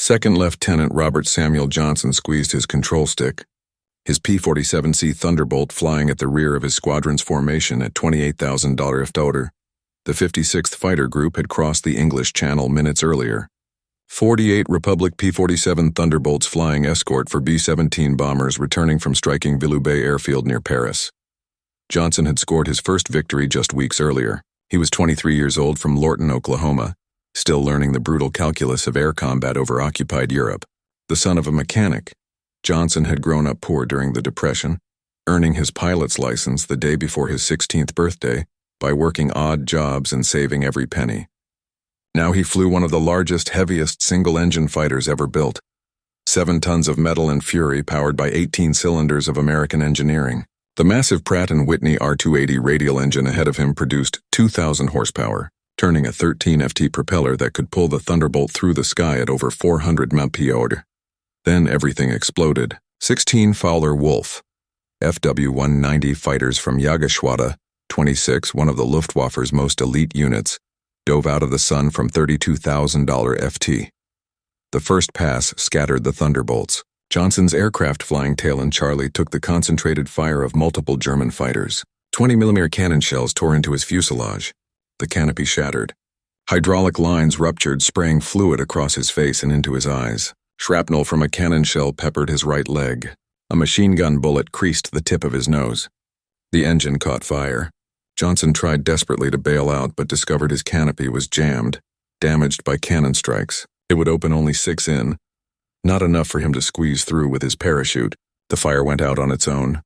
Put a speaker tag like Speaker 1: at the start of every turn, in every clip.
Speaker 1: Second Lieutenant Robert Samuel Johnson squeezed his control stick, his P-47C Thunderbolt flying at the rear of his squadron's formation at 28,000 feet. The 56th Fighter Group had crossed the English Channel minutes earlier. 48 Republic P-47 Thunderbolts flying escort for B-17 bombers returning from striking Villoubet airfield near Paris. Johnson had scored his first victory just weeks earlier. He was 23 years old from Lorton, Oklahoma, still learning the brutal calculus of air combat over occupied Europe. The son of a mechanic, Johnson had grown up poor during the Depression, earning his pilot's license the day before his 16th birthday by working odd jobs and saving every penny. Now he flew one of the largest, heaviest single-engine fighters ever built, 7 tons of metal and fury powered by 18 cylinders of American engineering. The massive Pratt & Whitney R280 radial engine ahead of him produced 2,000 horsepower, turning a 13 FT propeller that could pull the Thunderbolt through the sky at over 400 mph. Then everything exploded. 16 Fowler Wolf, FW-190 fighters from Jagerschwade, 26, one of the Luftwaffe's most elite units, dove out of the sun from $32,000 FT. The first pass scattered the Thunderbolts. Johnson's aircraft flying tail and Charlie took the concentrated fire of multiple German fighters. 20mm cannon shells tore into his fuselage. The canopy shattered. Hydraulic lines ruptured, spraying fluid across his face and into his eyes. Shrapnel from a cannon shell peppered his right leg. A machine gun bullet creased the tip of his nose. The engine caught fire. Johnson tried desperately to bail out but discovered his canopy was jammed, damaged by cannon strikes. It would open only 6 in. Not enough for him to squeeze through with his parachute. The fire went out on its own,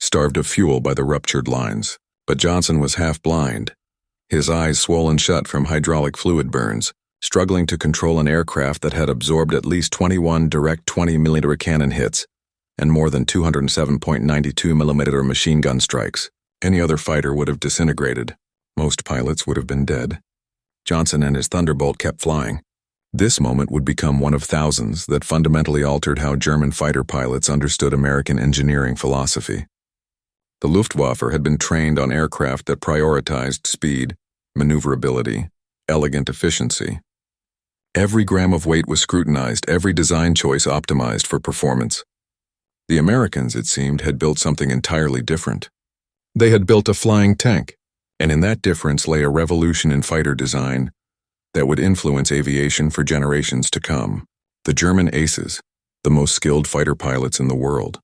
Speaker 1: starved of fuel by the ruptured lines. But Johnson was half blind, his eyes swollen shut from hydraulic fluid burns, struggling to control an aircraft that had absorbed at least 21 direct 20mm cannon hits and more than 207.92mm machine gun strikes. Any other fighter would have disintegrated. Most pilots would have been dead. Johnson and his Thunderbolt kept flying. This moment would become one of thousands that fundamentally altered how German fighter pilots understood American engineering philosophy. The Luftwaffe had been trained on aircraft that prioritized speed, maneuverability, elegant efficiency. Every gram of weight was scrutinized, every design choice optimized for performance. The Americans, it seemed, had built something entirely different. They had built a flying tank, and in that difference lay a revolution in fighter design that would influence aviation for generations to come. The German aces, the most skilled fighter pilots in the world,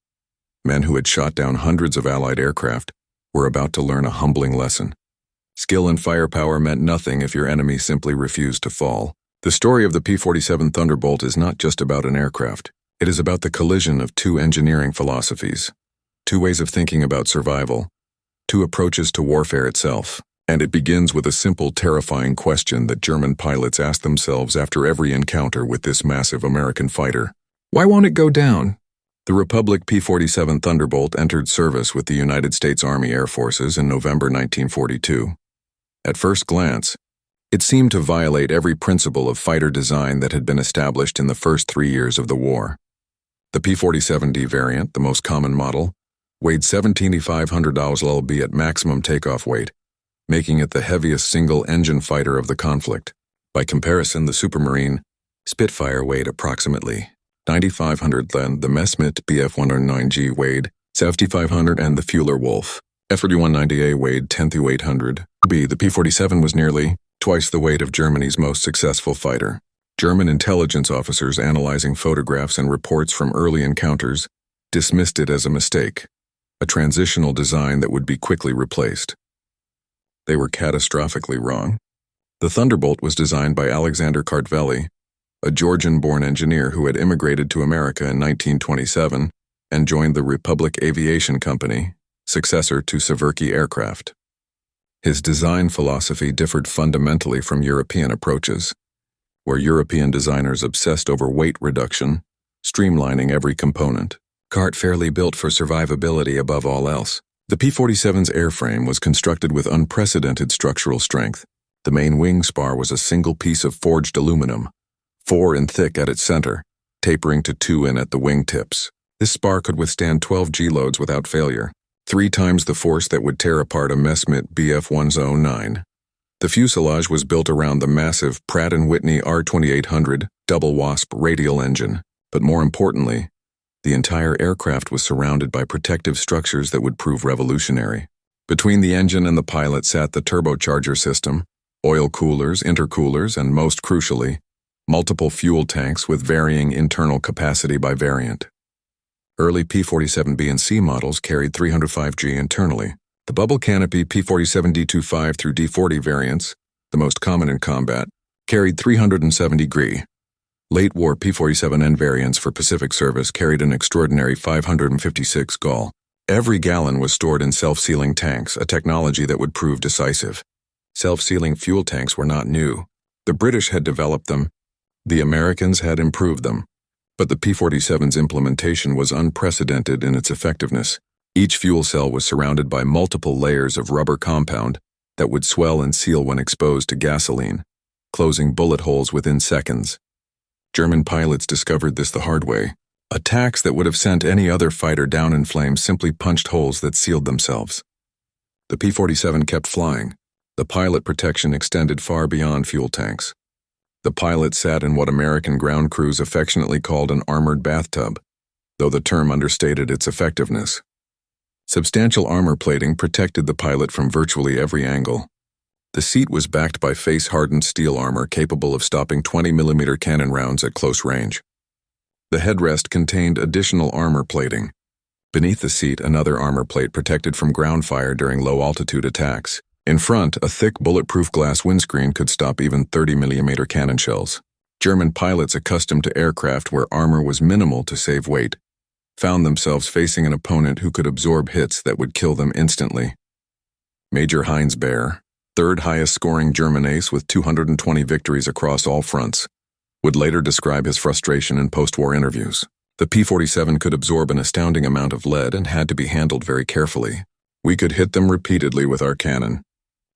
Speaker 1: men who had shot down hundreds of Allied aircraft, were about to learn a humbling lesson. Skill and firepower meant nothing if your enemy simply refused to fall. The story of the P-47 Thunderbolt is not just about an aircraft. It is about the collision of 2 engineering philosophies, 2 ways of thinking about survival, 2 approaches to warfare itself. And it begins with a simple, terrifying question that German pilots ask themselves after every encounter with this massive American fighter. Why won't it go down? The Republic P-47 Thunderbolt entered service with the United States Army Air Forces in November 1942. At first glance, it seemed to violate every principle of fighter design that had been established in the first 3 years of the war. The P-47D variant, the most common model, weighed 17,500 lb at maximum takeoff weight, making it the heaviest single-engine fighter of the conflict. By comparison, the Supermarine Spitfire weighed approximately 9,500 lb, the Messerschmitt Bf-109G weighed 7,500, and the Fuller Wolf FW-190A weighed 10,800 lb. The P-47 was nearly twice the weight of Germany's most successful fighter. German intelligence officers analyzing photographs and reports from early encounters dismissed it as a mistake, a transitional design that would be quickly replaced. They were catastrophically wrong. The Thunderbolt was designed by Alexander Kartveli, a Georgian-born engineer who had immigrated to America in 1927 and joined the Republic Aviation Company, successor to Severke Aircraft. His design philosophy differed fundamentally from European approaches, where European designers obsessed over weight reduction, streamlining every component. Kartveli built for survivability above all else. The P-47's airframe was constructed with unprecedented structural strength. The main wing spar was a single piece of forged aluminum, 4 in thick at its center, tapering to 2 in at the wing tips. This spar could withstand 12 G-loads without failure, 3 times the force that would tear apart a Messerschmitt Bf-109. The fuselage was built around the massive Pratt & Whitney R2800 double WASP radial engine, but more importantly, the entire aircraft was surrounded by protective structures that would prove revolutionary. Between the engine and the pilot sat the turbocharger system, oil coolers, intercoolers, and most crucially, multiple fuel tanks with varying internal capacity by variant. Early P-47B and C models carried 305G internally. The bubble canopy P-47 D-25 through D-40 variants, the most common in combat, carried 370G. Late war P-47N variants for Pacific service carried an extraordinary 556 gall. Every gallon was stored in self-sealing tanks, a technology that would prove decisive. Self-sealing fuel tanks were not new. The British had developed them. The Americans had improved them. But the P-47's implementation was unprecedented in its effectiveness. Each fuel cell was surrounded by multiple layers of rubber compound that would swell and seal when exposed to gasoline, closing bullet holes within seconds. German pilots discovered this the hard way. Attacks that would have sent any other fighter down in flames simply punched holes that sealed themselves. The P-47 kept flying. The pilot protection extended far beyond fuel tanks. The pilot sat in what American ground crews affectionately called an armored bathtub, though the term understated its effectiveness. Substantial armor plating protected the pilot from virtually every angle. The seat was backed by face-hardened steel armor capable of stopping 20mm cannon rounds at close range. The headrest contained additional armor plating. Beneath the seat, another armor plate protected from ground fire during low-altitude attacks. In front, a thick bulletproof glass windscreen could stop even 30mm cannon shells. German pilots accustomed to aircraft where armor was minimal to save weight found themselves facing an opponent who could absorb hits that would kill them instantly. Major Heinz Baer, third highest scoring German ace with 220 victories across all fronts, would later describe his frustration in post-war interviews. The P-47 could absorb an astounding amount of lead and had to be handled very carefully. We could hit them repeatedly with our cannon.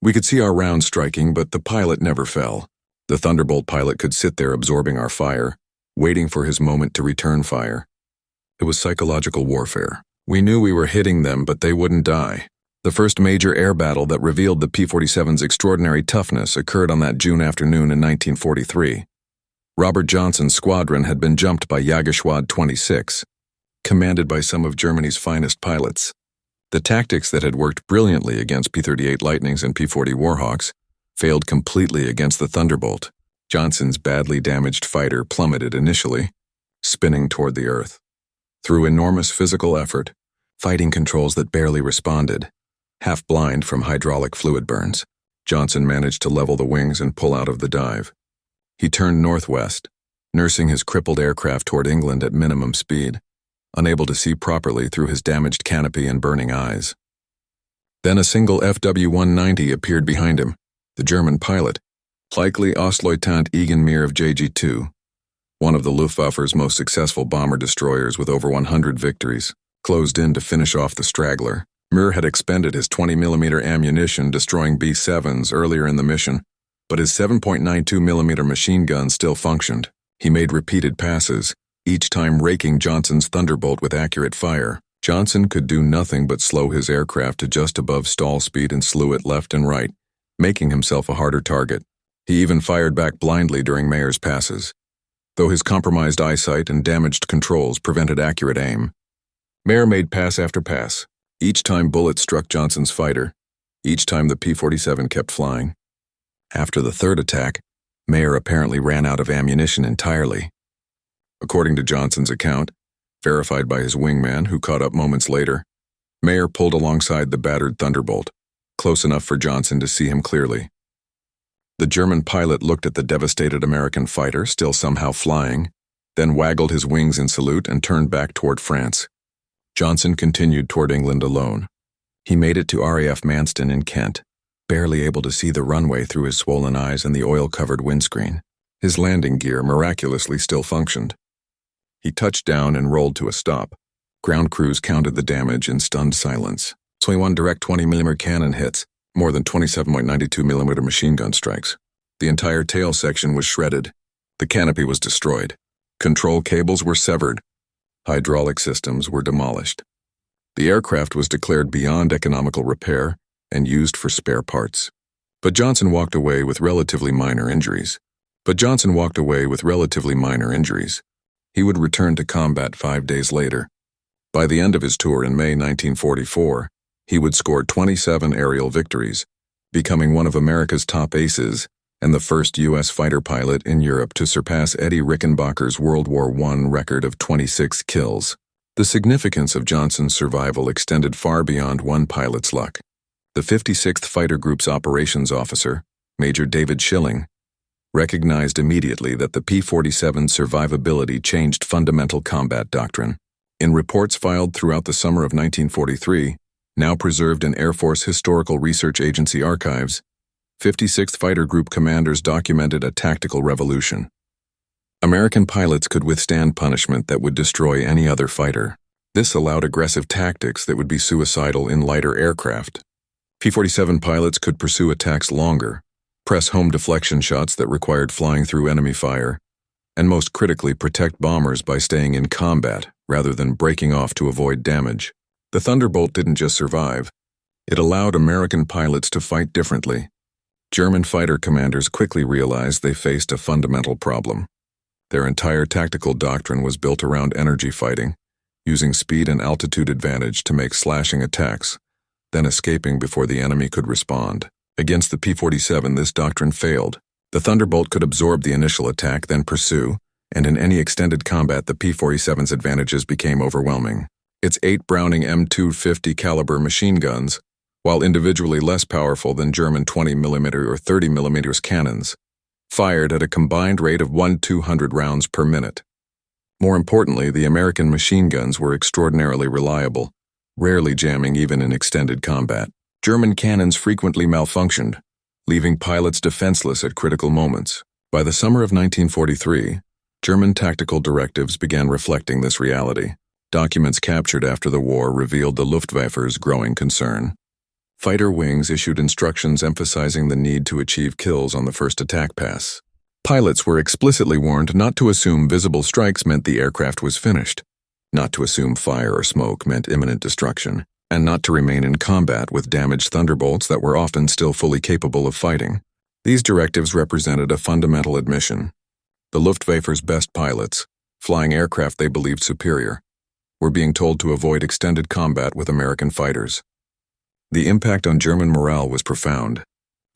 Speaker 1: We could see our rounds striking, but the pilot never fell. The Thunderbolt pilot could sit there absorbing our fire, waiting for his moment to return fire. It was psychological warfare. We knew we were hitting them, but they wouldn't die. The first major air battle that revealed the P-47's extraordinary toughness occurred on that June afternoon in 1943. Robert Johnson's squadron had been jumped by Jägerschwadron 26, commanded by some of Germany's finest pilots. The tactics that had worked brilliantly against P-38 Lightnings and P-40 Warhawks failed completely against the Thunderbolt. Johnson's badly damaged fighter plummeted initially, spinning toward the earth. Through enormous physical effort, fighting controls that barely responded, half blind from hydraulic fluid burns, Johnson managed to level the wings and pull out of the dive. He turned northwest, nursing his crippled aircraft toward England at minimum speed, unable to see properly through his damaged canopy and burning eyes. Then a single FW-190 appeared behind him, the German pilot, likely Ostleutnant Egon Mir of JG-2, one of the Luftwaffe's most successful bomber-destroyers with over 100 victories, closed in to finish off the straggler. Mir had expended his 20mm ammunition destroying B-7s earlier in the mission, but his 7.92mm machine gun still functioned. He made repeated passes, each time raking Johnson's Thunderbolt with accurate fire. Johnson could do nothing but slow his aircraft to just above stall speed and slew it left and right, making himself a harder target. He even fired back blindly during Mayer's passes, though his compromised eyesight and damaged controls prevented accurate aim. Mayer made pass after pass. Each time bullets struck Johnson's fighter, each time the P-47 kept flying. After the third attack, Mayer apparently ran out of ammunition entirely. According to Johnson's account, verified by his wingman who caught up moments later, Mayer pulled alongside the battered Thunderbolt, close enough for Johnson to see him clearly. The German pilot looked at the devastated American fighter still somehow flying, then waggled his wings in salute and turned back toward France. Johnson continued toward England alone. He made it to RAF Manston in Kent, barely able to see the runway through his swollen eyes and the oil-covered windscreen. His landing gear miraculously still functioned. He touched down and rolled to a stop. Ground crews counted the damage in stunned silence. 21 direct 20mm cannon hits, more than 27.92mm machine gun strikes. The entire tail section was shredded. The canopy was destroyed. Control cables were severed. Hydraulic systems were demolished. The aircraft was declared beyond economical repair and used for spare parts. But Johnson walked away with relatively minor injuries. But Johnson walked away with relatively minor injuries. He would return to combat 5 days later. By the end of his tour in May 1944, he would score 27 aerial victories, becoming one of America's top aces and the first U.S. fighter pilot in Europe to surpass Eddie Rickenbacker's World War I record of 26 kills. The significance of Johnson's survival extended far beyond one pilot's luck. The 56th Fighter Group's operations officer, Major David Schilling, recognized immediately that the P-47's survivability changed fundamental combat doctrine. In reports filed throughout the summer of 1943, now preserved in Air Force Historical Research Agency archives, 56th Fighter Group commanders documented a tactical revolution. American pilots could withstand punishment that would destroy any other fighter. This allowed aggressive tactics that would be suicidal in lighter aircraft. P-47 pilots could pursue attacks longer, press home deflection shots that required flying through enemy fire, and most critically protect bombers by staying in combat rather than breaking off to avoid damage. The Thunderbolt didn't just survive, it allowed American pilots to fight differently. German fighter commanders quickly realized they faced a fundamental problem. Their entire tactical doctrine was built around energy fighting, using speed and altitude advantage to make slashing attacks, then escaping before the enemy could respond. Against the P-47, this doctrine failed. The Thunderbolt could absorb the initial attack, then pursue, and in any extended combat the P-47's advantages became overwhelming. Its 8 Browning M250 caliber machine guns, while individually less powerful than German 20mm or 30mm cannons, fired at a combined rate of 1/200 rounds per minute. More importantly, the American machine guns were extraordinarily reliable, rarely jamming even in extended combat. German cannons frequently malfunctioned, leaving pilots defenseless at critical moments. By the summer of 1943, German tactical directives began reflecting this reality. Documents captured after the war revealed the Luftwaffe's growing concern. Fighter wings issued instructions emphasizing the need to achieve kills on the first attack pass. Pilots were explicitly warned not to assume visible strikes meant the aircraft was finished, not to assume fire or smoke meant imminent destruction, and not to remain in combat with damaged Thunderbolts that were often still fully capable of fighting. These directives represented a fundamental admission. The Luftwaffe's best pilots, flying aircraft they believed superior, were being told to avoid extended combat with American fighters. The impact on German morale was profound.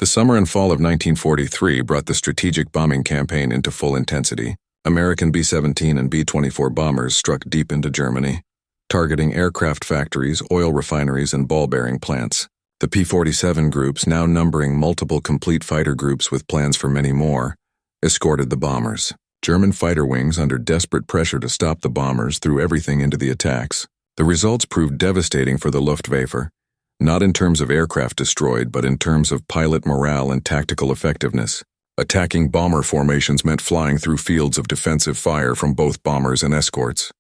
Speaker 1: The summer and fall of 1943 brought the strategic bombing campaign into full intensity. American B-17 and B-24 bombers struck deep into Germany, targeting aircraft factories, oil refineries, and ball-bearing plants. The P-47 groups, now numbering multiple complete fighter groups with plans for many more, escorted the bombers. German fighter wings, under desperate pressure to stop the bombers, threw everything into the attacks. The results proved devastating for the Luftwaffe, not in terms of aircraft destroyed, but in terms of pilot morale and tactical effectiveness. Attacking bomber formations meant flying through fields of defensive fire from both bombers and escorts.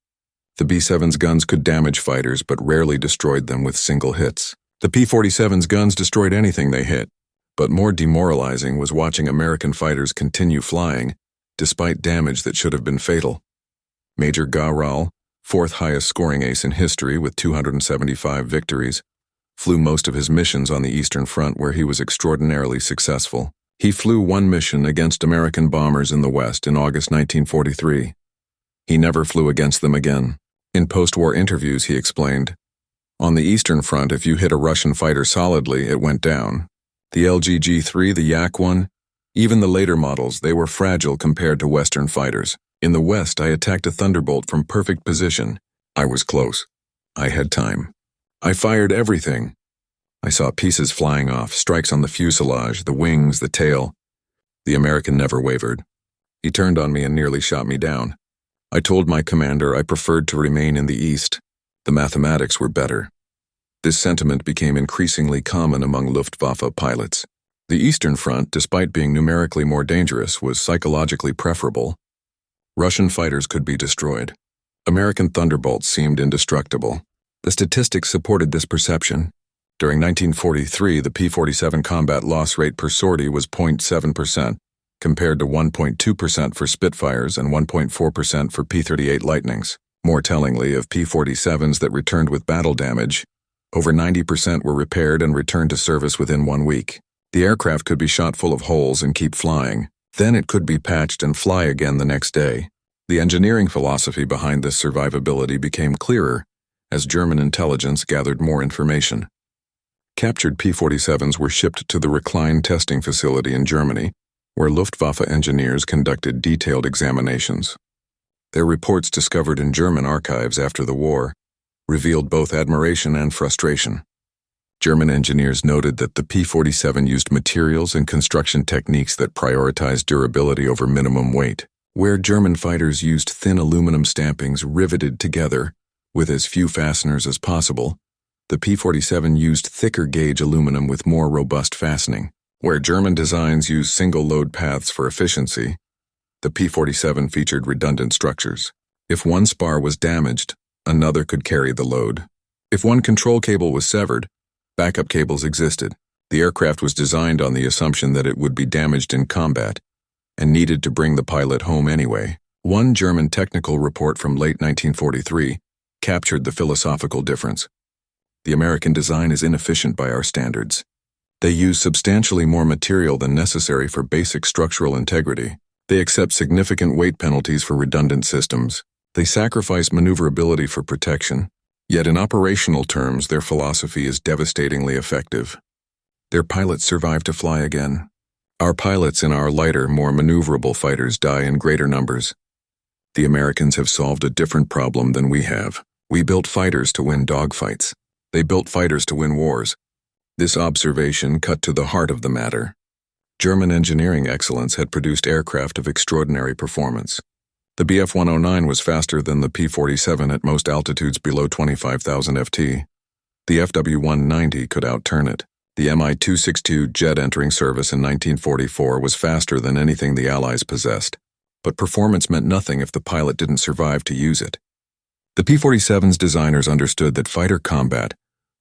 Speaker 1: The B-7's guns could damage fighters, but rarely destroyed them with single hits. The P-47's guns destroyed anything they hit, but more demoralizing was watching American fighters continue flying, despite damage that should have been fatal. Major Gaural, 4th highest scoring ace in history with 275 victories, flew most of his missions on the Eastern Front, where he was extraordinarily successful. He flew one mission against American bombers in the West in August 1943. He never flew against them again. In post-war interviews, he explained, "On the Eastern Front, if you hit a Russian fighter solidly, it went down. The LGG-3, the Yak-1, even the later models, they were fragile compared to Western fighters. In the West, I attacked a Thunderbolt from perfect position. I was close. I had time. I fired everything. I saw pieces flying off, strikes on the fuselage, the wings, the tail. The American never wavered. He turned on me and nearly shot me down. I told my commander I preferred to remain in the East. The mathematics were better." This sentiment became increasingly common among Luftwaffe pilots. The Eastern Front, despite being numerically more dangerous, was psychologically preferable. Russian fighters could be destroyed. American Thunderbolts seemed indestructible. The statistics supported this perception. During 1943, the P-47 combat loss rate per sortie was 0.7%, compared to 1.2% for Spitfires and 1.4% for P-38 Lightnings. More tellingly, of P-47s that returned with battle damage, over 90% were repaired and returned to service within 1 week. The aircraft could be shot full of holes and keep flying. Then it could be patched and fly again the next day. The engineering philosophy behind this survivability became clearer as German intelligence gathered more information. Captured P-47s were shipped to the Recline testing facility in Germany, where Luftwaffe engineers conducted detailed examinations. Their reports discovered in German archives after the war revealed both admiration and frustration. German engineers noted that the P-47 used materials and construction techniques that prioritized durability over minimum weight. Where German fighters used thin aluminum stampings riveted together with as few fasteners as possible, the P-47 used thicker gauge aluminum with more robust fastening. Where German designs used single load paths for efficiency, the P-47 featured redundant structures. If one spar was damaged, another could carry the load. If one control cable was severed, backup cables existed. The aircraft was designed on the assumption that it would be damaged in combat and needed to bring the pilot home anyway. One German technical report from late 1943 captured the philosophical difference. The American design is inefficient by our standards. They use substantially more material than necessary for basic structural integrity. They accept significant weight penalties for redundant systems. They sacrifice maneuverability for protection. Yet in operational terms, their philosophy is devastatingly effective. Their pilots survive to fly again. Our pilots in our lighter, more maneuverable fighters die in greater numbers. The Americans have solved a different problem than we have. We built fighters to win dogfights. They built fighters to win wars. This observation cut to the heart of the matter. German engineering excellence had produced aircraft of extraordinary performance. The Bf-109 was faster than the P-47 at most altitudes below 25,000 ft. The FW-190 could outturn it. The Mi-262 jet entering service in 1944 was faster than anything the Allies possessed, but performance meant nothing if the pilot didn't survive to use it. The P-47's designers understood that fighter combat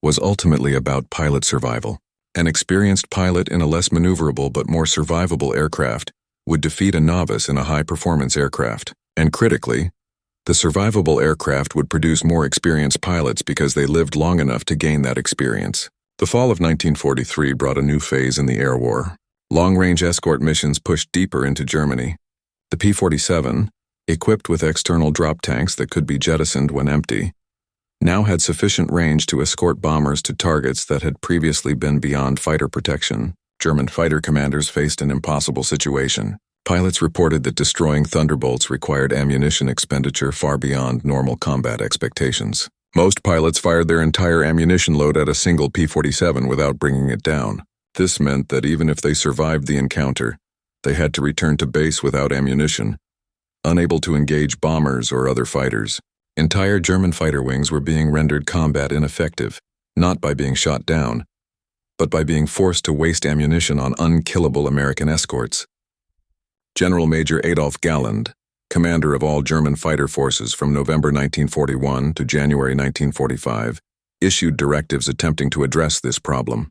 Speaker 1: was ultimately about pilot survival. An experienced pilot in a less maneuverable but more survivable aircraft would defeat a novice in a high-performance aircraft. And critically, the survivable aircraft would produce more experienced pilots because they lived long enough to gain that experience. The fall of 1943 brought a new phase in the air war. Long-range escort missions pushed deeper into Germany. The P-47, equipped with external drop tanks that could be jettisoned when empty, now had sufficient range to escort bombers to targets that had previously been beyond fighter protection. German fighter commanders faced an impossible situation. Pilots reported that destroying Thunderbolts required ammunition expenditure far beyond normal combat expectations. Most pilots fired their entire ammunition load at a single P-47 without bringing it down. This meant that even if they survived the encounter, they had to return to base without ammunition, unable to engage bombers or other fighters. Entire German fighter wings were being rendered combat ineffective, not by being shot down, but by being forced to waste ammunition on unkillable American escorts. General Major Adolf Galland, commander of all German fighter forces from November 1941 to January 1945, issued directives attempting to address this problem.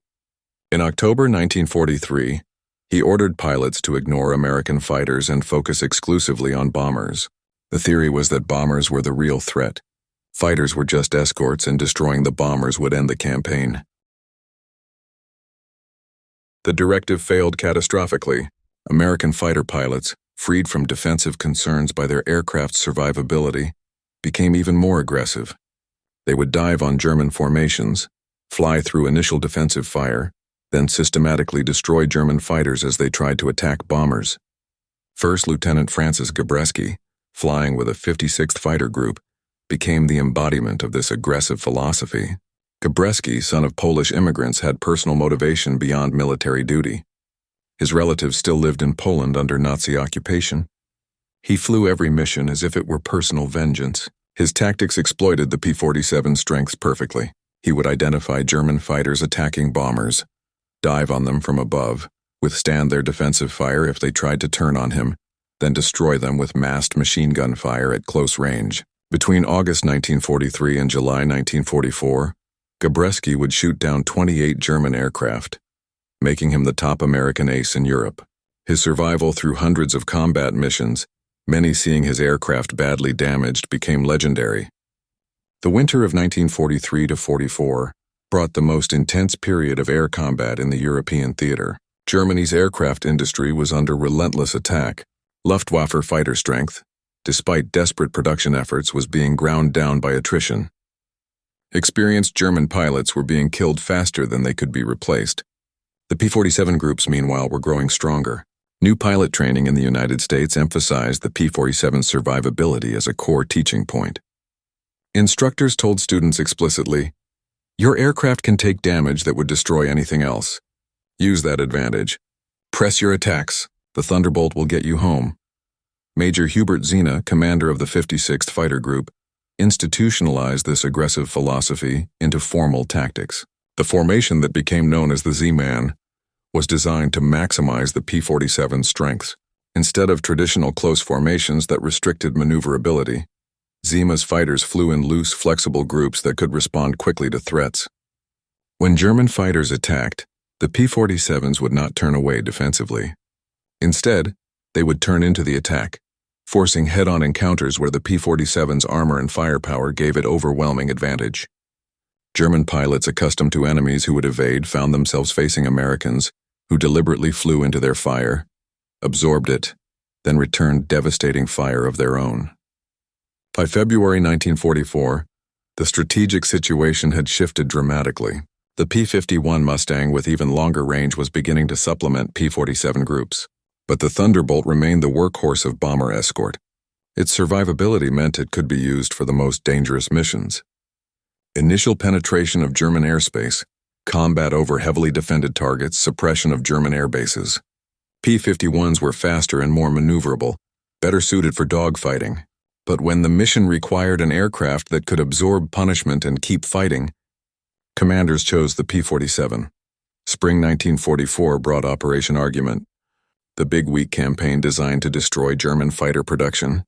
Speaker 1: In October 1943, he ordered pilots to ignore American fighters and focus exclusively on bombers. The theory was that bombers were the real threat. Fighters were just escorts, and destroying the bombers would end the campaign. The directive failed catastrophically. American fighter pilots, freed from defensive concerns by their aircraft's survivability, became even more aggressive. They would dive on German formations, fly through initial defensive fire, then systematically destroy German fighters as they tried to attack bombers. First Lieutenant Francis Gabreski, flying with a 56th Fighter Group, became the embodiment of this aggressive philosophy. Gabreski, son of Polish immigrants, had personal motivation beyond military duty. His relatives still lived in Poland under Nazi occupation. He flew every mission as if it were personal vengeance. His tactics exploited the P-47's strengths perfectly. He would identify German fighters attacking bombers, dive on them from above, withstand their defensive fire if they tried to turn on him, then destroy them with massed machine gun fire at close range. Between August 1943 and July 1944, Gabreski would shoot down 28 German aircraft, making him the top American ace in Europe. His survival through hundreds of combat missions, many seeing his aircraft badly damaged, became legendary. The winter of 1943 to 44 brought the most intense period of air combat in the European theater. Germany's aircraft industry was under relentless attack. Luftwaffe fighter strength, despite desperate production efforts, was being ground down by attrition. Experienced German pilots were being killed faster than they could be replaced. The P-47 groups, meanwhile, were growing stronger. New pilot training in the United States emphasized the P-47's survivability as a core teaching point. Instructors told students explicitly, "Your aircraft can take damage that would destroy anything else. Use that advantage. Press your attacks. The Thunderbolt will get you home." Major Hubert Zena, commander of the 56th Fighter Group, institutionalized this aggressive philosophy into formal tactics. The formation that became known as the Z-Man was designed to maximize the P-47's strengths. Instead of traditional close formations that restricted maneuverability, Zena's fighters flew in loose, flexible groups that could respond quickly to threats. When German fighters attacked, the P-47s would not turn away defensively. Instead, they would turn into the attack, forcing head-on encounters where the P-47's armor and firepower gave it overwhelming advantage. German pilots accustomed to enemies who would evade found themselves facing Americans who deliberately flew into their fire, absorbed it, then returned devastating fire of their own. By February 1944, the strategic situation had shifted dramatically. The P-51 Mustang with even longer range was beginning to supplement P-47 groups. But the Thunderbolt remained the workhorse of bomber escort. Its survivability meant it could be used for the most dangerous missions. Initial penetration of German airspace, combat over heavily defended targets, suppression of German air bases. P-51s were faster and more maneuverable, better suited for dogfighting. But when the mission required an aircraft that could absorb punishment and keep fighting, commanders chose the P-47. Spring 1944 brought Operation Argument, the Big Week campaign designed to destroy German fighter production.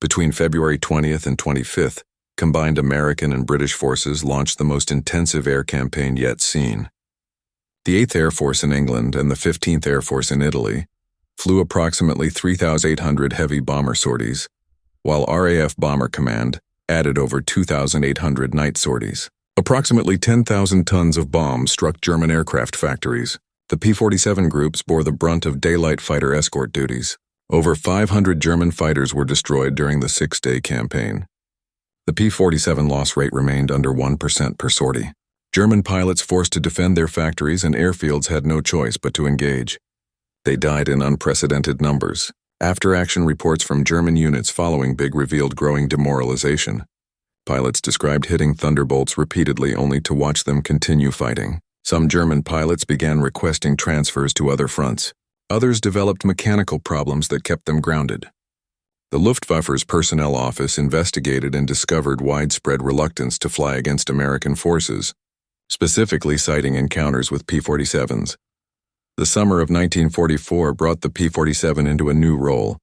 Speaker 1: Between February 20th and 25th, combined American and British forces launched the most intensive air campaign yet seen. The 8th Air Force in England and the 15th Air Force in Italy flew approximately 3,800 heavy bomber sorties, while RAF Bomber Command added over 2,800 night sorties. Approximately 10,000 tons of bombs struck German aircraft factories. The P-47 groups bore the brunt of daylight fighter escort duties. Over 500 German fighters were destroyed during the 6-day campaign. The P-47 loss rate remained under 1% per sortie. German pilots forced to defend their factories and airfields had no choice but to engage. They died in unprecedented numbers. After-action reports from German units following Big revealed growing demoralization. Pilots described hitting Thunderbolts repeatedly only to watch them continue fighting. Some German pilots began requesting transfers to other fronts. Others developed mechanical problems that kept them grounded. The Luftwaffe's personnel office investigated and discovered widespread reluctance to fly against American forces, specifically citing encounters with P-47s. The summer of 1944 brought the P-47 into a new role: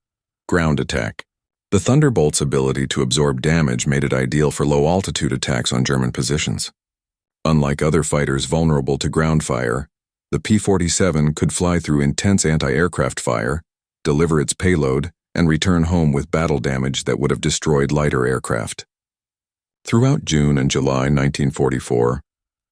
Speaker 1: ground attack. The Thunderbolt's ability to absorb damage made it ideal for low-altitude attacks on German positions. Unlike other fighters vulnerable to ground fire, the P-47 could fly through intense anti-aircraft fire, deliver its payload, and return home with battle damage that would have destroyed lighter aircraft. Throughout June and July 1944,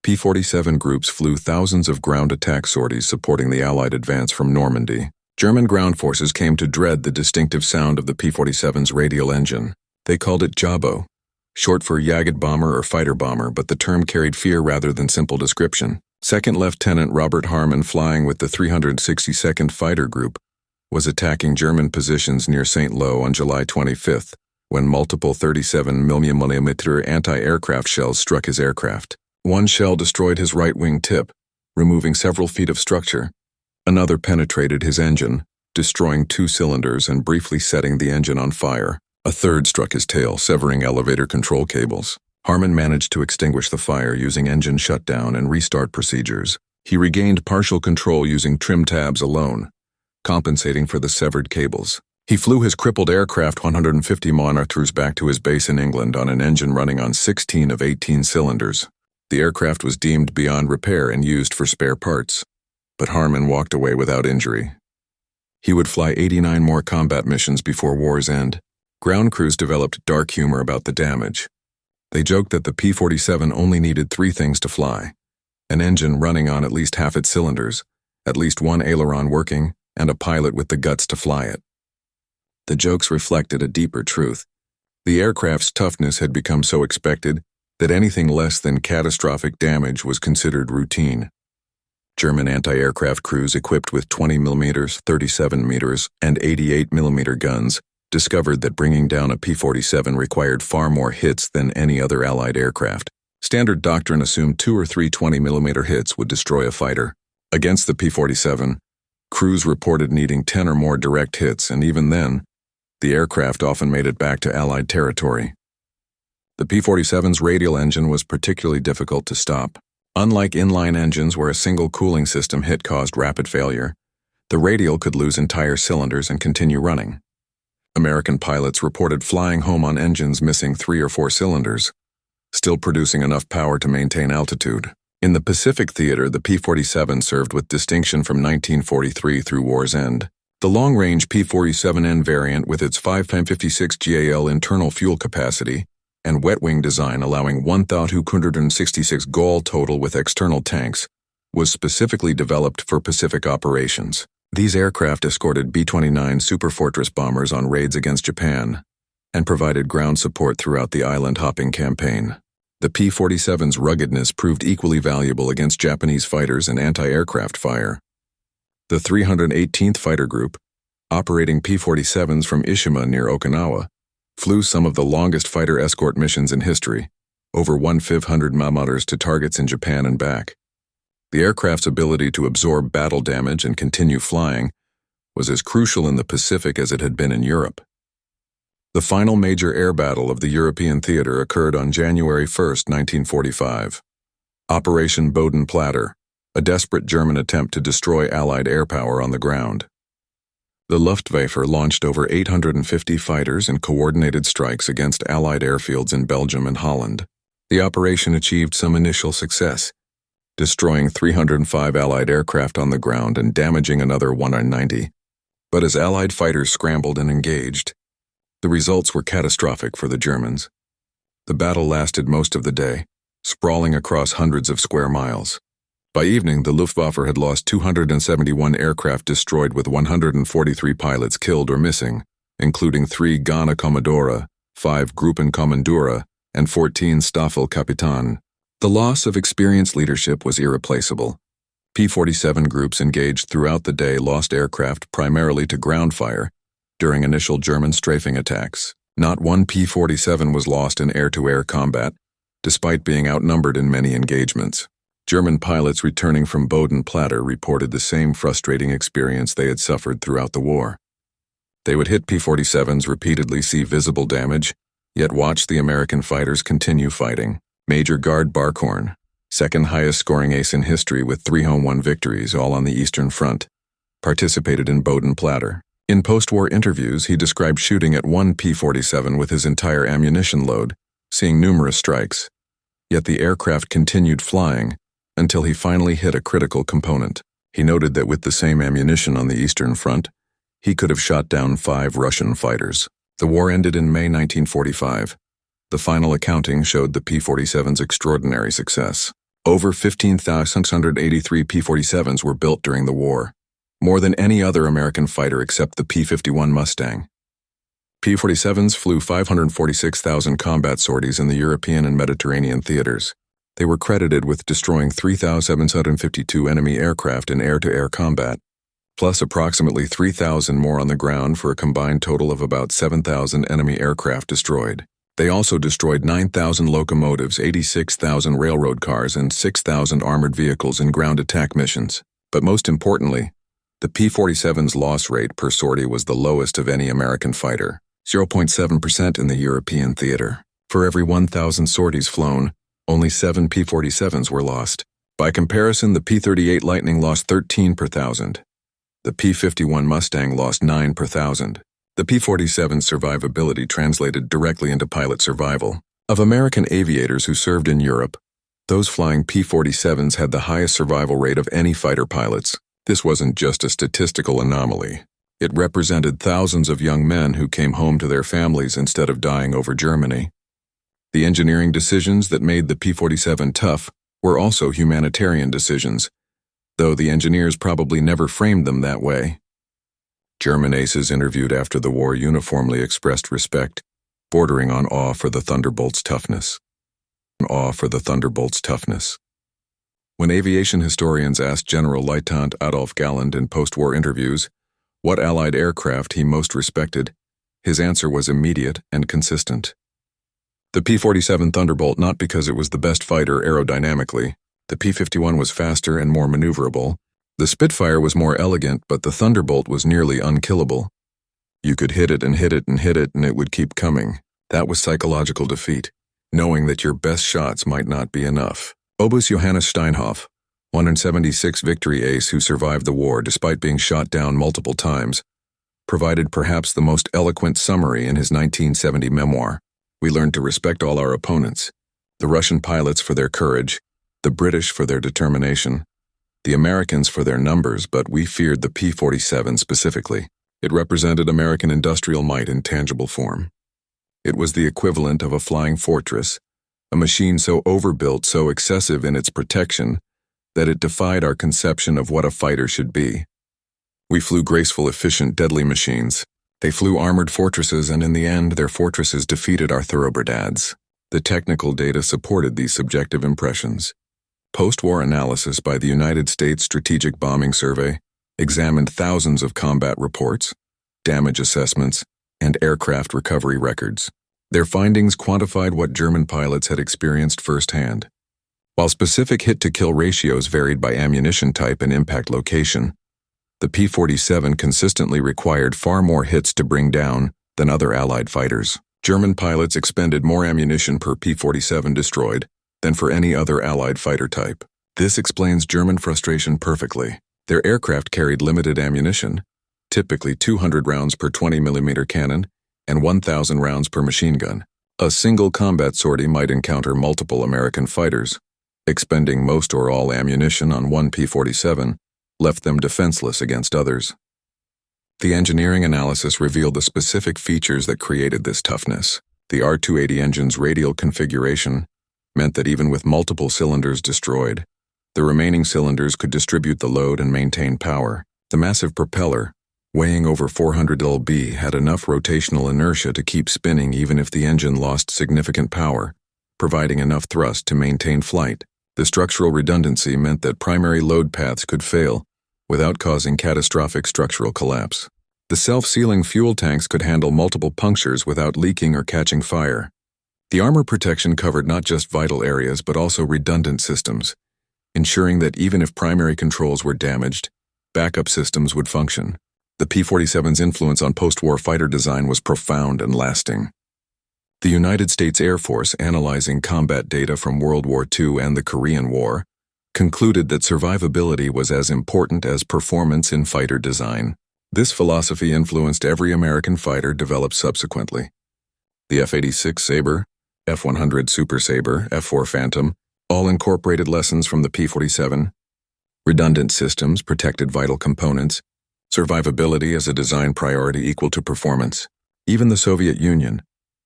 Speaker 1: P-47 groups flew thousands of ground attack sorties supporting the Allied advance from Normandy. German ground forces came to dread the distinctive sound of the P-47's radial engine. They called it Jabo, short for Jagdbomber or fighter bomber, but the term carried fear rather than simple description. Second Lieutenant Robert Harmon, flying with the 362nd Fighter Group, was attacking German positions near St. Lo on July 25th, when multiple 37mm anti-aircraft shells struck his aircraft. One shell destroyed his right wing tip, removing several feet of structure. Another penetrated his engine, destroying 2 cylinders and briefly setting the engine on fire. A third struck his tail, severing elevator control cables. Harmon managed to extinguish the fire using engine shutdown and restart procedures. He regained partial control using trim tabs alone, compensating for the severed cables. He flew his crippled aircraft 150 kilometers back to his base in England on an engine running on 16 of 18 cylinders. The aircraft was deemed beyond repair and used for spare parts, but Harmon walked away without injury. He would fly 89 more combat missions before war's end. Ground crews developed dark humor about the damage. They joked that the P-47 only needed 3 things to fly: an engine running on at least half its cylinders, at least one aileron working, and a pilot with the guts to fly it. The jokes reflected a deeper truth. The aircraft's toughness had become so expected that anything less than catastrophic damage was considered routine. German anti-aircraft crews equipped with 20mm, 37mm, and 88mm guns discovered that bringing down a P-47 required far more hits than any other Allied aircraft. Standard doctrine assumed 2 or 3 20mm hits would destroy a fighter. Against the P-47, crews reported needing 10 or more direct hits, and even then, the aircraft often made it back to Allied territory. The P-47's radial engine was particularly difficult to stop. Unlike inline engines where a single cooling system hit caused rapid failure, the radial could lose entire cylinders and continue running. American pilots reported flying home on engines missing 3 or 4 cylinders, still producing enough power to maintain altitude. In the Pacific theater, the P-47 served with distinction from 1943 through war's end. The long-range P-47N variant with its 5x56 GAL internal fuel capacity and wet-wing design allowing 1,266 GAL total with external tanks, was specifically developed for Pacific operations. These aircraft escorted B-29 Superfortress bombers on raids against Japan and provided ground support throughout the island-hopping campaign. The P-47's ruggedness proved equally valuable against Japanese fighters and anti-aircraft fire. The 318th Fighter Group, operating P-47s from Ishima near Okinawa, flew some of the longest fighter escort missions in history, over 1,500 km to targets in Japan and back. The aircraft's ability to absorb battle damage and continue flying was as crucial in the Pacific as it had been in Europe. The final major air battle of the European theater occurred on January 1, 1945. Operation Bodenplatte, a desperate German attempt to destroy Allied air power on the ground. The Luftwaffe launched over 850 fighters in coordinated strikes against Allied airfields in Belgium and Holland. The operation achieved some initial success, destroying 305 Allied aircraft on the ground and damaging another 190. But as Allied fighters scrambled and engaged, the results were catastrophic for the Germans. The battle lasted most of the day, sprawling across hundreds of square miles. By evening, the Luftwaffe had lost 271 aircraft destroyed with 143 pilots killed or missing, including 3 Ghana Commodore, 5 Gruppenkommandeur, and 14 Staffelkapitän. The loss of experienced leadership was irreplaceable. P-47 groups engaged throughout the day lost aircraft primarily to ground fire during initial German strafing attacks. Not one P-47 was lost in air-to-air combat, despite being outnumbered in many engagements. German pilots returning from Bodenplatte reported the same frustrating experience they had suffered throughout the war. They would hit P-47s repeatedly, see visible damage, yet watch the American fighters continue fighting. Major Gard Barkhorn, second highest scoring ace in history with 3 home won victories, all on the Eastern Front, participated in Bodenplatte. In post-war interviews, he described shooting at one P-47 with his entire ammunition load, seeing numerous strikes. Yet the aircraft continued flying until he finally hit a critical component. He noted that with the same ammunition on the Eastern Front, he could have shot down 5 Russian fighters. The war ended in May 1945. The final accounting showed the P-47's extraordinary success. Over 15,683 P-47s were built during the war, more than any other American fighter except the P-51 Mustang. P-47s flew 546,000 combat sorties in the European and Mediterranean theaters. They were credited with destroying 3,752 enemy aircraft in air-to-air combat, plus approximately 3,000 more on the ground for a combined total of about 7,000 enemy aircraft destroyed. They also destroyed 9,000 locomotives, 86,000 railroad cars, and 6,000 armored vehicles in ground attack missions. But most importantly, the P-47's loss rate per sortie was the lowest of any American fighter, 0.7% in the European theater. For every 1,000 sorties flown, only 7 P-47s were lost. By comparison, the P-38 Lightning lost 13 per thousand. The P-51 Mustang lost 9 per thousand. The P-47's survivability translated directly into pilot survival. Of American aviators who served in Europe, those flying P-47s had the highest survival rate of any fighter pilots. This wasn't just a statistical anomaly. It represented thousands of young men who came home to their families instead of dying over Germany. The engineering decisions that made the P-47 tough were also humanitarian decisions. though the engineers probably never framed them that way. German aces interviewed after the war uniformly expressed respect, bordering on awe for the Thunderbolt's toughness. When aviation historians asked General Lieutenant Adolf Galland in post-war interviews what Allied aircraft he most respected, his answer was immediate and consistent. The P-47 Thunderbolt, not because it was the best fighter aerodynamically. The P-51 was faster and more maneuverable. The Spitfire was more elegant, but the Thunderbolt was nearly unkillable. You could hit it and hit it and hit it, and it would keep coming. That was psychological defeat, knowing that your best shots might not be enough. Obus Johannes Steinhoff, 176 victory ace who survived the war despite being shot down multiple times, provided perhaps the most eloquent summary in his 1970 memoir. We learned to respect all our opponents, the Russian pilots for their courage, the British for their determination, the Americans for their numbers, but we feared the P-47 specifically. It represented American industrial might in tangible form. It was the equivalent of a flying fortress, a machine so overbuilt, so excessive in its protection, that it defied our conception of what a fighter should be. We flew graceful, efficient, deadly machines. They flew armored fortresses, and in the end, their fortresses defeated our thoroughbreds. The technical data supported these subjective impressions. Post-war analysis by the United States Strategic Bombing Survey examined thousands of combat reports, damage assessments, and aircraft recovery records. Their findings quantified what German pilots had experienced firsthand. While specific hit-to-kill ratios varied by ammunition type and impact location, the P-47 consistently required far more hits to bring down than other Allied fighters. German pilots expended more ammunition per P-47 destroyed than for any other Allied fighter type. This explains German frustration perfectly. Their aircraft carried limited ammunition, typically 200 rounds per 20mm cannon and 1,000 rounds per machine gun. A single combat sortie might encounter multiple American fighters. Expending most or all ammunition on one P-47 left them defenseless against others. The engineering analysis revealed the specific features that created this toughness. The R-280 engine's radial configuration meant that even with multiple cylinders destroyed, the remaining cylinders could distribute the load and maintain power. The massive propeller, weighing over 400 lb, had enough rotational inertia to keep spinning even if the engine lost significant power, providing enough thrust to maintain flight. The structural redundancy meant that primary load paths could fail without causing catastrophic structural collapse. The self-sealing fuel tanks could handle multiple punctures without leaking or catching fire. The armor protection covered not just vital areas but also redundant systems, ensuring that even if primary controls were damaged, backup systems would function. The P-47's influence on post-war fighter design was profound and lasting. The United States Air Force, analyzing combat data from World War II and the Korean War, concluded that survivability was as important as performance in fighter design. This philosophy influenced every American fighter developed subsequently. The F-86 Sabre, F-100 Super Sabre, F-4 Phantom, all incorporated lessons from the P-47. Redundant systems protected vital components, survivability as a design priority equal to performance. Even the Soviet Union,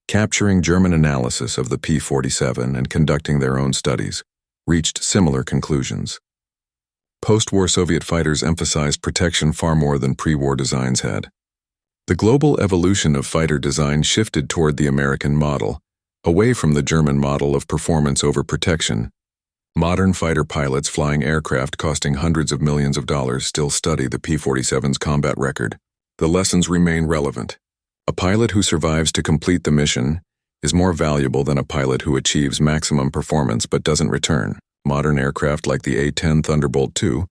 Speaker 1: capturing German analysis of the P-47 and conducting their own studies, reached similar conclusions. Post-war Soviet fighters emphasized protection far more than pre-war designs had. The global evolution of fighter design shifted toward the American model, away from the German model of performance over protection. Modern fighter pilots flying aircraft costing hundreds of millions of dollars still study the P-47's combat record. The lessons remain relevant. A pilot who survives to complete the mission is more valuable than a pilot who achieves maximum performance but doesn't return. Modern aircraft like the A-10 Thunderbolt II,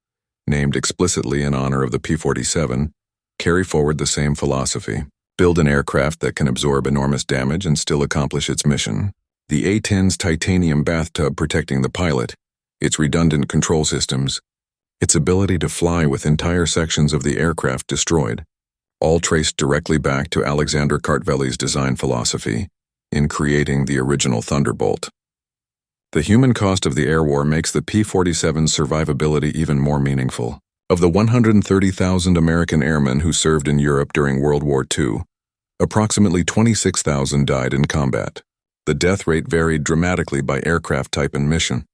Speaker 1: named explicitly in honor of the P-47, carry forward the same philosophy. Build an aircraft that can absorb enormous damage and still accomplish its mission. The A-10's titanium bathtub protecting the pilot, its redundant control systems, its ability to fly with entire sections of the aircraft destroyed, all traced directly back to Alexander Kartvel's design philosophy in creating the original Thunderbolt. The human cost of the air war makes the P-47's survivability even more meaningful. Of the 130,000 American airmen who served in Europe during World War II, approximately 26,000 died in combat. The death rate varied dramatically by aircraft type and mission.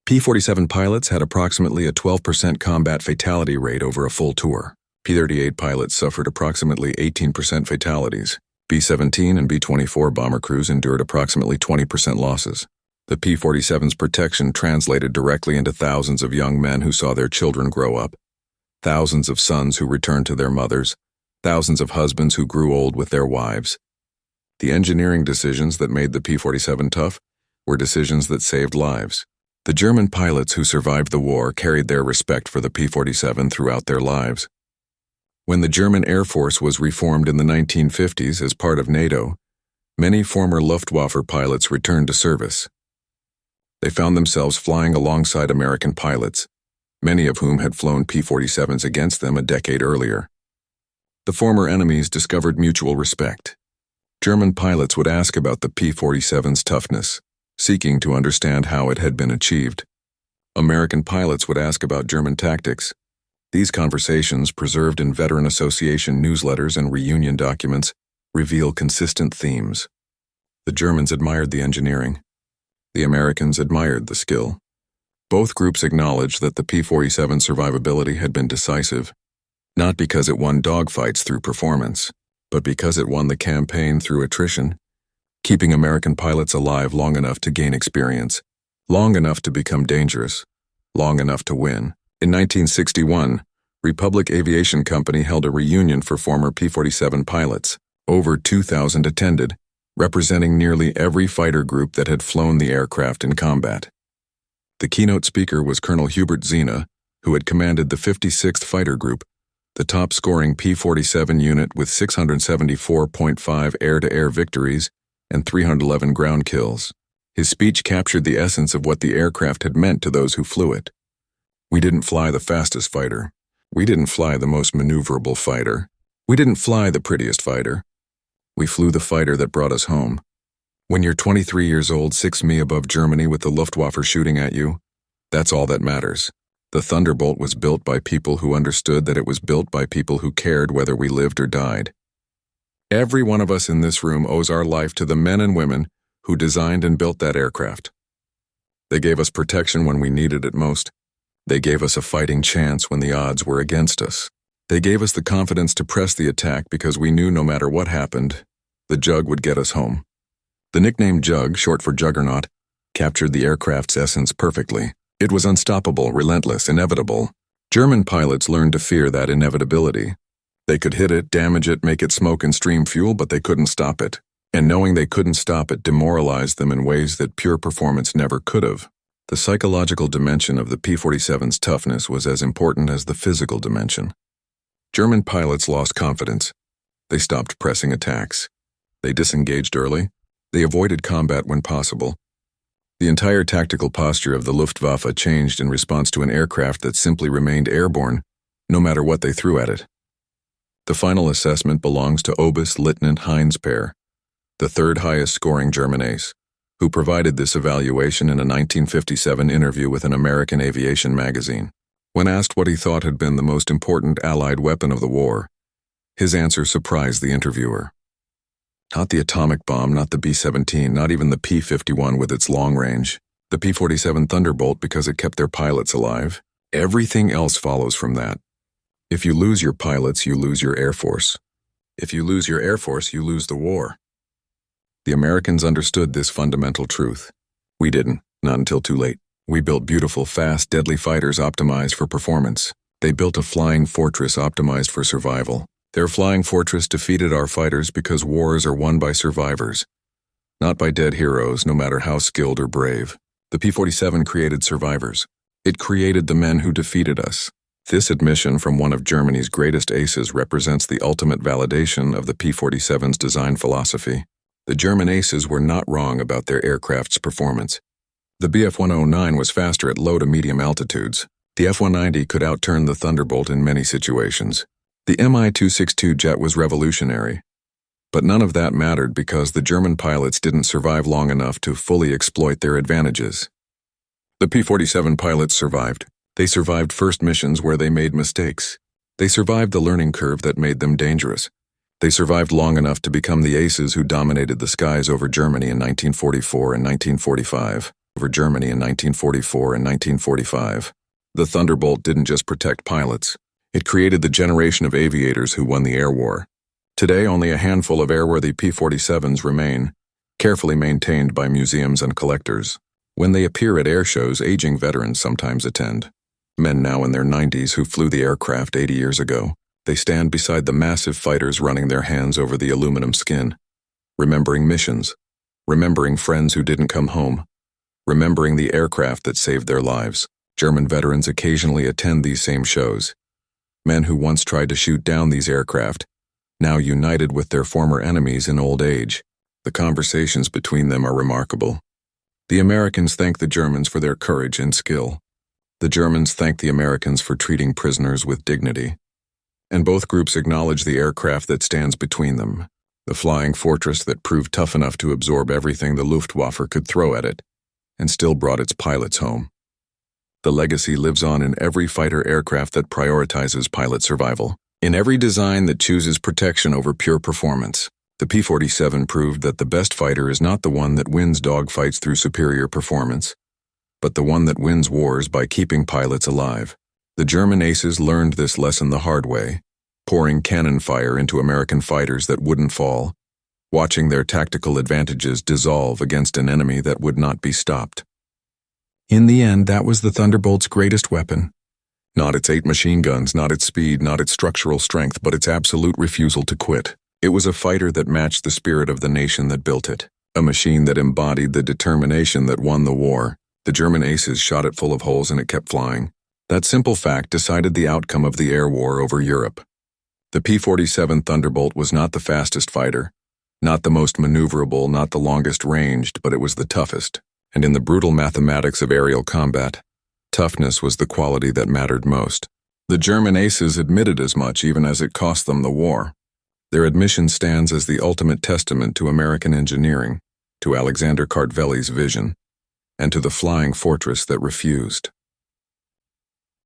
Speaker 1: P-47 pilots had approximately a 12% combat fatality rate over a full tour. P-38 pilots suffered approximately 18% fatalities. B-17 and B-24 bomber crews endured approximately 20% losses. The P-47's protection translated directly into thousands of young men who saw their children grow up, thousands of sons who returned to their mothers, thousands of husbands who grew old with their wives. The engineering decisions that made the P-47 tough were decisions that saved lives. The German pilots who survived the war carried their respect for the P-47 throughout their lives. When the German Air Force was reformed in the 1950s as part of NATO, many former Luftwaffe pilots returned to service. They found themselves flying alongside American pilots, many of whom had flown P-47s against them a decade earlier. The former enemies discovered mutual respect. German pilots would ask about the P-47's toughness, seeking to understand how it had been achieved. American pilots would ask about German tactics. These conversations, preserved in Veteran Association newsletters and reunion documents, reveal consistent themes. The Germans admired the engineering. The Americans admired the skill. Both groups acknowledged that the P-47's survivability had been decisive, not because it won dogfights through performance, but because it won the campaign through attrition, keeping American pilots alive long enough to gain experience, long enough to become dangerous, long enough to win. In 1961, Republic Aviation Company held a reunion for former P-47 pilots. Over 2,000 attended, representing nearly every fighter group that had flown the aircraft in combat. The keynote speaker was Colonel Hubert Zena, who had commanded the 56th Fighter Group, the top-scoring P-47 unit with 674.5 air-to-air victories and 311 ground kills. His speech captured the essence of what the aircraft had meant to those who flew it. We didn't fly the fastest fighter. We didn't fly the most maneuverable fighter. We didn't fly the prettiest fighter. We flew the fighter that brought us home. When you're 23 years old, 6 mi above Germany with the Luftwaffe shooting at you, that's all that matters. The Thunderbolt was built by people who understood that it was built by people who cared whether we lived or died. Every one of us in this room owes our life to the men and women who designed and built that aircraft. They gave us protection when we needed it most. They gave us a fighting chance when the odds were against us. They gave us the confidence to press the attack because we knew no matter what happened, the Jug would get us home. The nickname Jug, short for Juggernaut, captured the aircraft's essence perfectly. It was unstoppable, relentless, inevitable. German pilots learned to fear that inevitability. They could hit it, damage it, make it smoke and stream fuel, but they couldn't stop it. And knowing they couldn't stop it demoralized them in ways that pure performance never could have. The psychological dimension of the P-47's toughness was as important as the physical dimension. German pilots lost confidence. They stopped pressing attacks. They disengaged early. They avoided combat when possible. The entire tactical posture of the Luftwaffe changed in response to an aircraft that simply remained airborne, no matter what they threw at it. The final assessment belongs to Oberst-Leutnant Heinz Pehr, the third highest scoring German ace, who provided this evaluation in a 1957 interview with an American Aviation magazine. When asked what he thought had been the most important Allied weapon of the war, his answer surprised the interviewer. Not the atomic bomb, not the B-17, not even the P-51 with its long range. The P-47 Thunderbolt because it kept their pilots alive. Everything else follows from that. If you lose your pilots, you lose your Air Force. If you lose your Air Force, you lose the war. The Americans understood this fundamental truth. We didn't, not until too late. We built beautiful, fast, deadly fighters optimized for performance. They built a flying fortress optimized for survival. Their flying fortress defeated our fighters because wars are won by survivors, not by dead heroes, no matter how skilled or brave. The P-47 created survivors. It created the men who defeated us. This admission from one of Germany's greatest aces represents the ultimate validation of the P-47's design philosophy. The German aces were not wrong about their aircraft's performance. The Bf-109 was faster at low to medium altitudes. The F-190 could outturn the Thunderbolt in many situations. The Mi-262 jet was revolutionary. But none of that mattered because the German pilots didn't survive long enough to fully exploit their advantages. The P-47 pilots survived. They survived first missions where they made mistakes. They survived the learning curve that made them dangerous. They survived long enough to become the aces who dominated the skies over Germany in 1944 and 1945. over Germany in 1944 and 1945. The Thunderbolt didn't just protect pilots. It created the generation of aviators who won the air war. Today, only a handful of airworthy P-47s remain, carefully maintained by museums and collectors. When they appear at air shows, aging veterans sometimes attend. Men now in their 90s who flew the aircraft 80 years ago. They stand beside the massive fighters running their hands over the aluminum skin, remembering missions, remembering friends who didn't come home, remembering the aircraft that saved their lives. German veterans occasionally attend these same shows. Men who once tried to shoot down these aircraft, now united with their former enemies in old age. The conversations between them are remarkable. The Americans thank the Germans for their courage and skill. The Germans thank the Americans for treating prisoners with dignity. And both groups acknowledge the aircraft that stands between them, the flying fortress that proved tough enough to absorb everything the Luftwaffe could throw at it, and still brought its pilots home. The legacy lives on in every fighter aircraft that prioritizes pilot survival, in every design that chooses protection over pure performance. The P-47 proved that the best fighter is not the one that wins dogfights through superior performance, but the one that wins wars by keeping pilots alive. The German aces learned this lesson the hard way, pouring cannon fire into American fighters that wouldn't fall, watching their tactical advantages dissolve against an enemy that would not be stopped. In the end, that was the Thunderbolt's greatest weapon. Not its 8 machine guns, not its speed, not its structural strength, but its absolute refusal to quit. It was a fighter that matched the spirit of the nation that built it, a machine that embodied the determination that won the war. The German aces shot it full of holes and it kept flying. That simple fact decided the outcome of the air war over Europe. The P-47 Thunderbolt was not the fastest fighter, not the most maneuverable, not the longest ranged, but it was the toughest. And in the brutal mathematics of aerial combat, toughness was the quality that mattered most. The German aces admitted as much, even as it cost them the war. Their admission stands as the ultimate testament to American engineering, to Alexander Kartvel's vision, and to the flying fortress that refused.